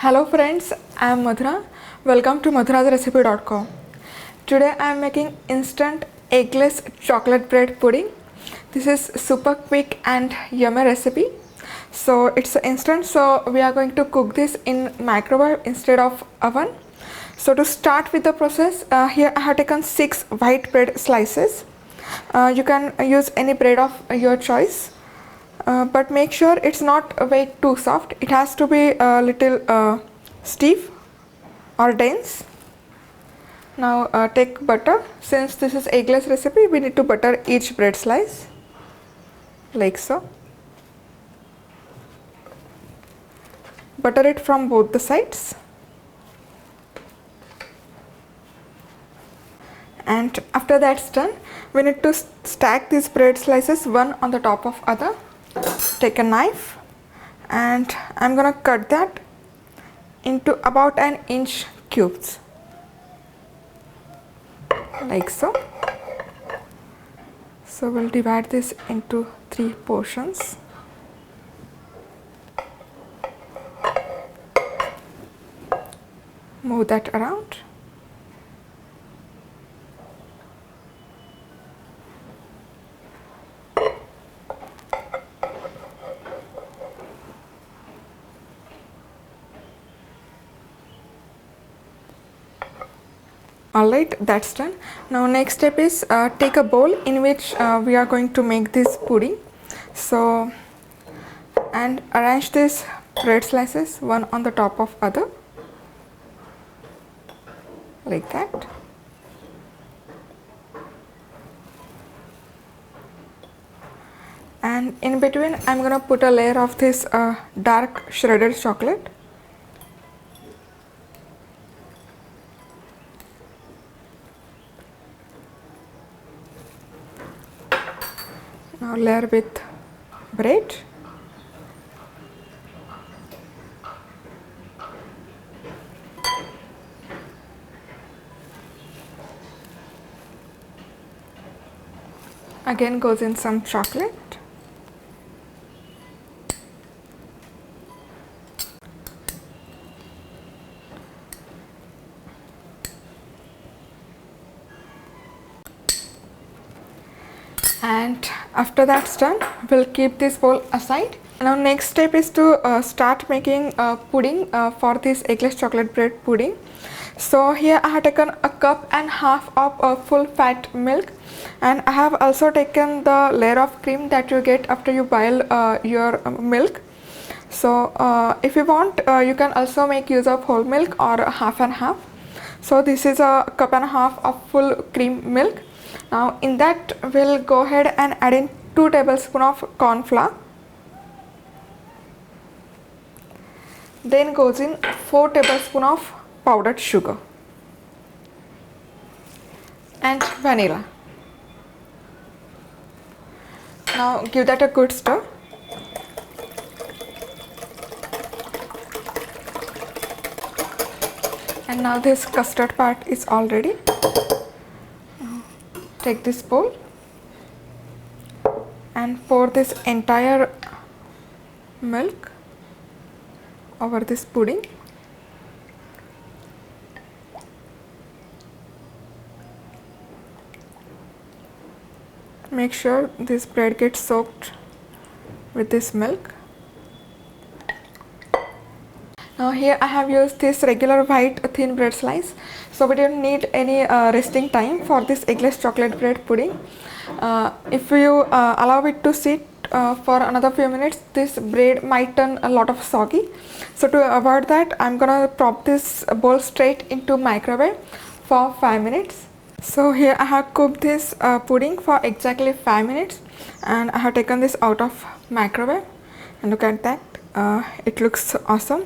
Hello friends, I am Madhura. Welcome to MadhurasRecipe.com. Today I am making instant eggless chocolate bread pudding. This is super quick and yummy recipe. So it's instant, so we are going to cook this in microwave instead of oven. So to start with the process, here I have taken 6 white bread slices. You can use any bread of your choice. But make sure it's not way too soft. It has to be a little stiff or dense. Now take butter. Since this is eggless recipe, we need to butter each bread slice like so. Butter it from both the sides. And after that's done, we need to stack these bread slices one on the top of other. Take a knife and I'm gonna cut that into about 1 inch cubes like so. So we'll divide this into 3 portions. Move that around. Alright, that's done. Now next step is take a bowl in which we are going to make this pudding. So and arrange these bread slices one on the top of other like that. And in between I'm gonna put a layer of this dark shredded chocolate. Now layer with bread. Again goes in some chocolate. And after that's done, we'll keep this bowl aside. Now next step is to start making pudding for this eggless chocolate bread pudding. So here I have taken 1.5 cups of full fat milk, and I have also taken the layer of cream that you get after you boil your milk. So if you want, you can also make use of whole milk or half and half. So this is 1.5 cups of full cream milk. Now in that we'll go ahead and add in 2 tablespoons of corn flour. Then goes in 4 tablespoons of powdered sugar and vanilla. Now give that a good stir. And now this custard part is all ready. Take this bowl and pour this entire milk over this pudding. Make sure this bread gets soaked with this milk. Now here I have used this regular white thin bread slice, so we don't need any resting time for this eggless chocolate bread pudding. If you allow it to sit for another few minutes, this bread might turn a lot of soggy. So to avoid that, I'm gonna prop this bowl straight into microwave for 5 minutes. So here I have cooked this pudding for exactly 5 minutes, and I have taken this out of microwave, and look at that. It looks awesome.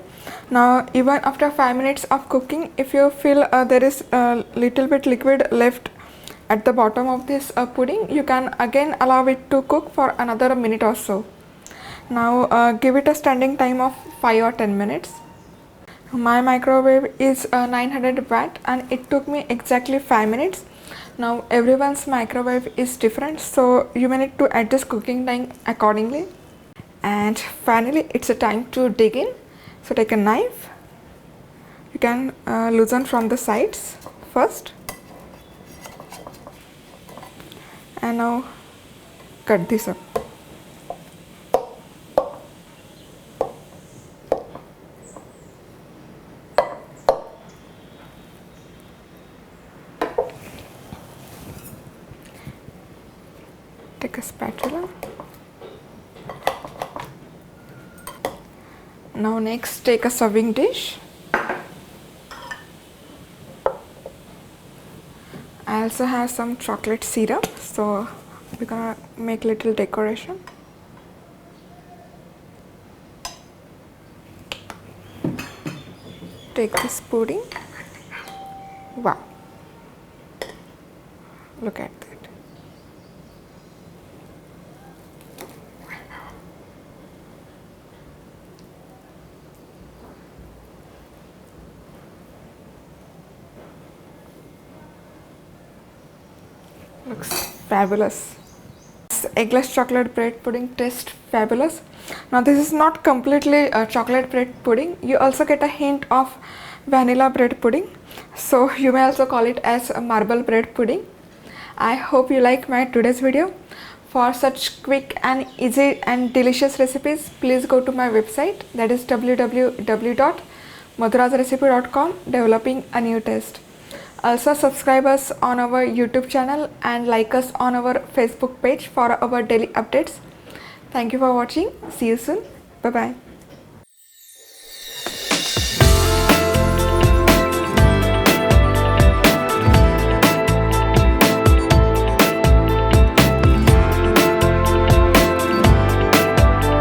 Now even after 5 minutes of cooking, if you feel there is a little bit liquid left at the bottom of this pudding, you can again allow it to cook for another minute or so. Now give it a standing time of 5 or 10 minutes. My microwave is 900 watt and it took me exactly 5 minutes. Now everyone's microwave is different, so you may need to adjust cooking time accordingly. And finally it's a time to dig in. So take a knife can loosen from the sides first, and now cut this up. Take a spatula. Now next, take a serving dish. I also have some chocolate syrup, so we're gonna make little decoration. Take this pudding. Wow, look at that. Looks fabulous. This eggless chocolate bread pudding tastes fabulous. Now this is not completely chocolate bread pudding. You also get a hint of vanilla bread pudding. So you may also call it as a marble bread pudding. I hope you like my today's video. For such quick and easy and delicious recipes, please go to my website, that is www.MadhurasRecipe.com, developing a new taste. Also subscribe us on our YouTube channel and like us on our Facebook page for our daily updates. Thank you for watching. See you soon. Bye bye.